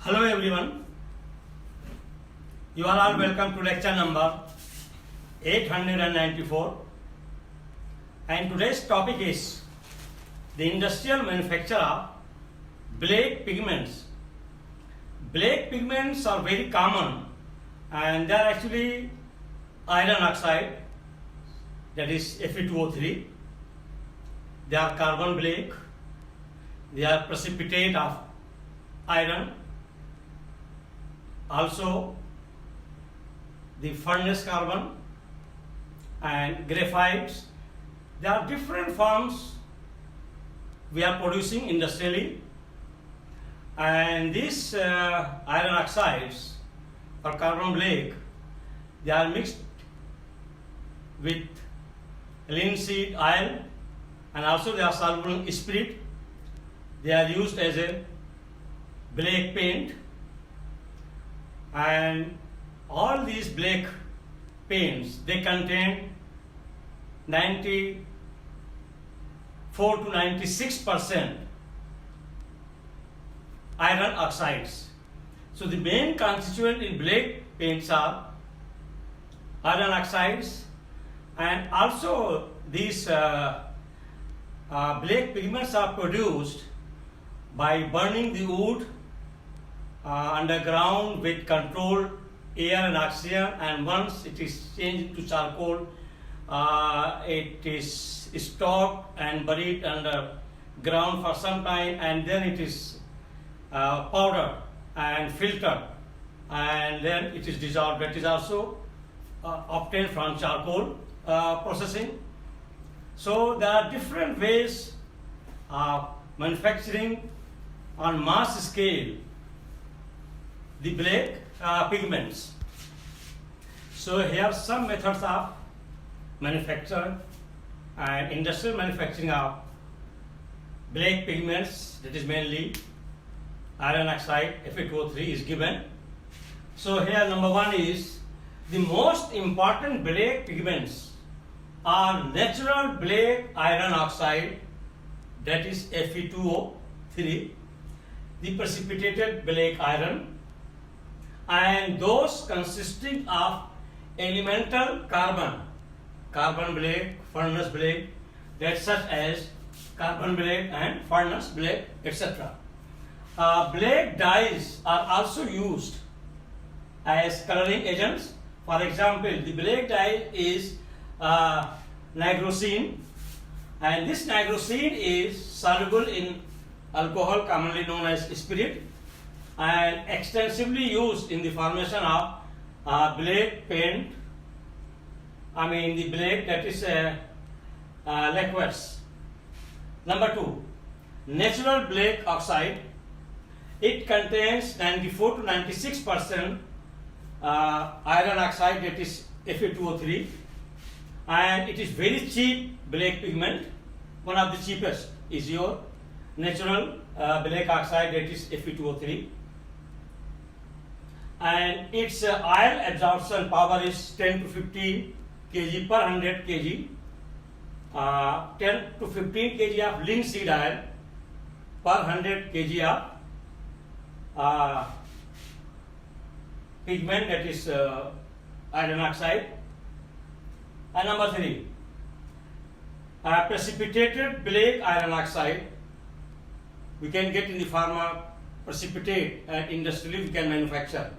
Hello everyone, you are all welcome to lecture number 894, and today's topic is the industrial manufacture of black pigments. Black pigments are very common and they are actually iron oxide, that is Fe2O3. They are carbon black, they are precipitate of iron. Also the furnace carbon and graphites. There are different forms we are producing industrially, and these iron oxides or carbon black, they are mixed with linseed oil, and also they are soluble in spirit. They are used as a black paint, and all these black paints, they contain 94 to 96% iron oxides. So the main constituent in black paints are iron oxides, and also these black pigments are produced by burning the wood underground with controlled air and oxygen, and once it is changed to charcoal, it is stored and buried underground for some time, and then it is powdered and filtered, and then it is dissolved. That is also obtained from charcoal processing. So there are different ways of manufacturing on mass scale the black pigments. So here are some methods of manufacture and industrial manufacturing of black pigments, that is mainly iron oxide, Fe2O3 is given. So here number one is the most important black pigments are natural black iron oxide, that is Fe2O3, the precipitated black iron, and those consisting of elemental carbon, carbon black, furnace black, that such as carbon black and furnace black, etc. Black dyes are also used as coloring agents. For example, the black dye is nigrosine, and this nigrosine is soluble in alcohol commonly known as spirit, and extensively used in the formation of black paint. I mean the black, that is liquids. Number two, natural black oxide. It contains 94 to 96% iron oxide, that is Fe2O3, and it is very cheap black pigment. One of the cheapest is your natural black oxide, that is Fe2O3, and its oil absorption power is 10 to 15 kg per 100 kg, 10 to 15 kg of linseed oil per 100 kg of pigment, that is iron oxide. And number three, precipitated black iron oxide we can get in the form of precipitate, and industrially we can manufacture.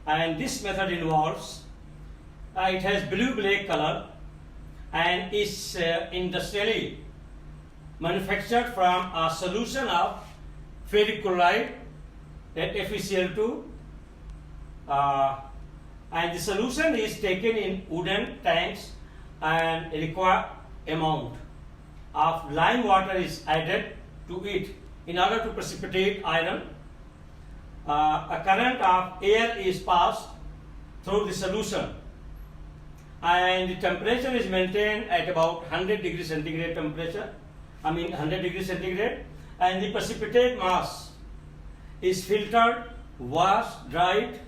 And this method involves, it has blue-black color and is industrially manufactured from a solution of ferric chloride, that FeCl2, and the solution is taken in wooden tanks, and a required amount of lime water is added to it in order to precipitate iron. A current of air is passed through the solution, and the temperature is maintained at about 100 degrees centigrade temperature, 100 degrees centigrade, and the precipitate mass is filtered, washed, dried,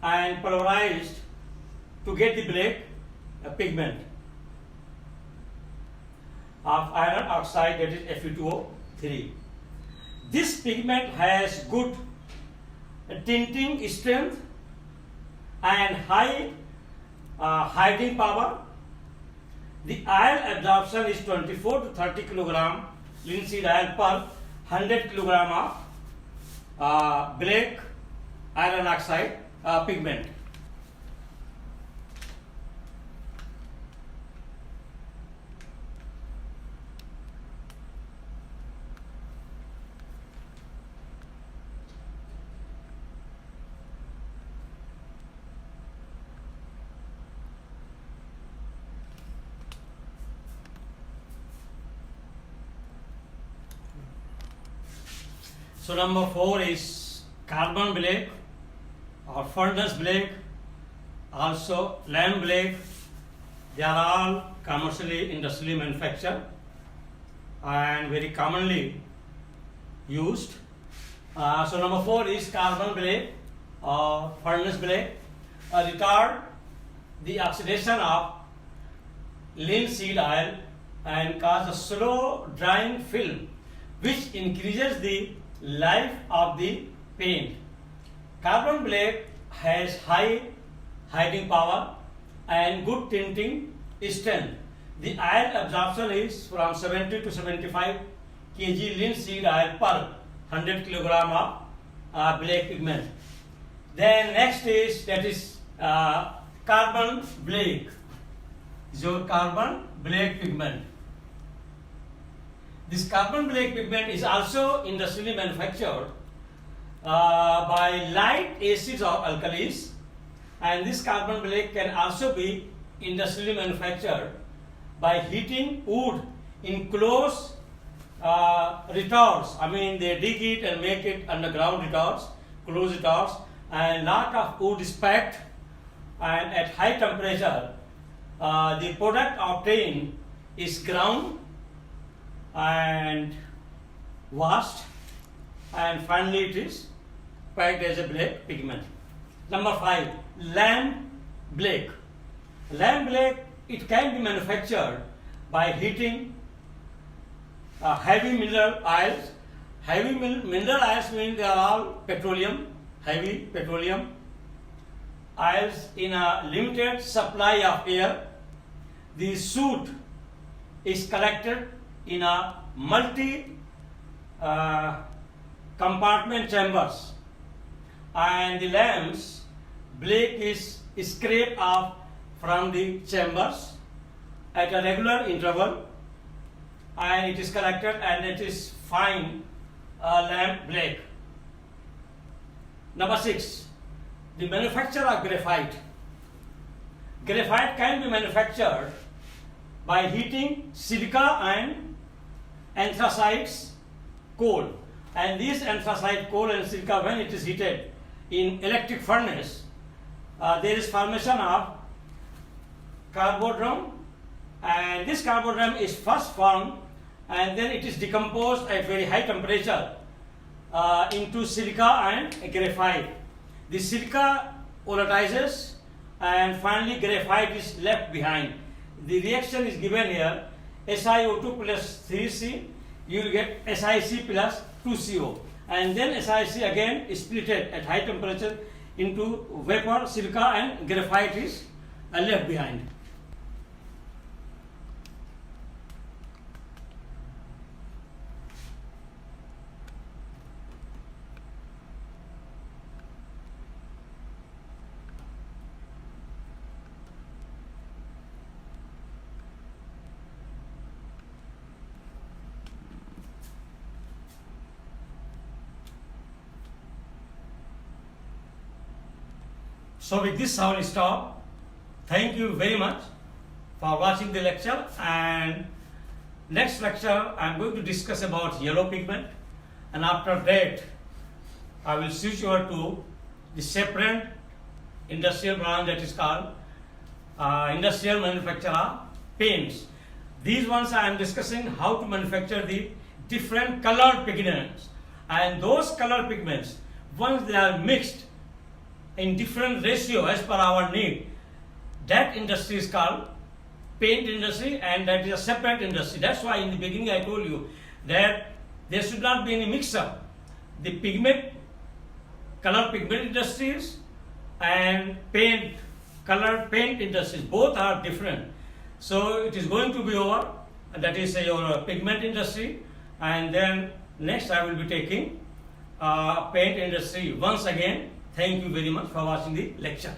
and pulverized to get the black pigment of iron oxide, that is Fe2O3. This pigment has good tinting strength and high hiding power. The oil absorption is 24 to 30 kilogram linseed oil per 100 kilogram of black iron oxide pigment. So number 4 is carbon black or furnace black, also lamp black. They are all commercially, industrially manufactured and very commonly used. So number 4 is carbon black or furnace black. Retard the oxidation of linseed oil and cause a slow drying film, which increases the life of the paint. Carbon black has high hiding power and good tinting strength. The oil absorption is from 70 to 75 kg linseed oil per 100 kilogram of black pigment. Then next is carbon black. Your carbon black pigment. This carbon black pigment is also industrially manufactured by light acids or alkalis, and this carbon black can also be industrially manufactured by heating wood in close retorts. I mean, they dig it and make it underground retorts, closed retorts, and lot of wood is packed, and at high temperature the product obtained is ground and washed, and finally it is packed as a black pigment. Number 5, lamp black. Lamp black, it can be manufactured by heating heavy mineral oils. Heavy mineral oils mean they are all petroleum, heavy petroleum oils in a limited supply of air. The soot is collected in a multi compartment chambers, and the lamps black is scraped off from the chambers at a regular interval, and it is collected and it is fine lamp black. Number 6, the manufacture of graphite. Graphite can be manufactured by heating silica and anthracite coal, and this anthracite coal and silica, when it is heated in electric furnace, there is formation of carbodrome, and this carbodrome is first formed and then it is decomposed at very high temperature into silica and graphite. The silica volatilizes and finally graphite is left behind. The reaction is given here: SiO2 plus 3C, you will get SiC plus 2CO, and then SiC again is splitted at high temperature into vapor, silica and graphite is left behind. So with this I will stop. Thank you very much for watching the lecture, and next lecture I am going to discuss about yellow pigment, and after that I will switch over to the separate industrial branch that is called industrial manufacture of paints. These ones I am discussing how to manufacture the different colored pigments, and those colored pigments, once they are mixed in different ratio as per our need, that industry is called paint industry, and that is a separate industry. That's why in the beginning I told you that there should not be any mix-up. The pigment color pigment industries and color paint industries. Both are different. So it is going to be over. That is your pigment industry, and then next I will be taking paint industry once again. Thank you very much for watching the lecture.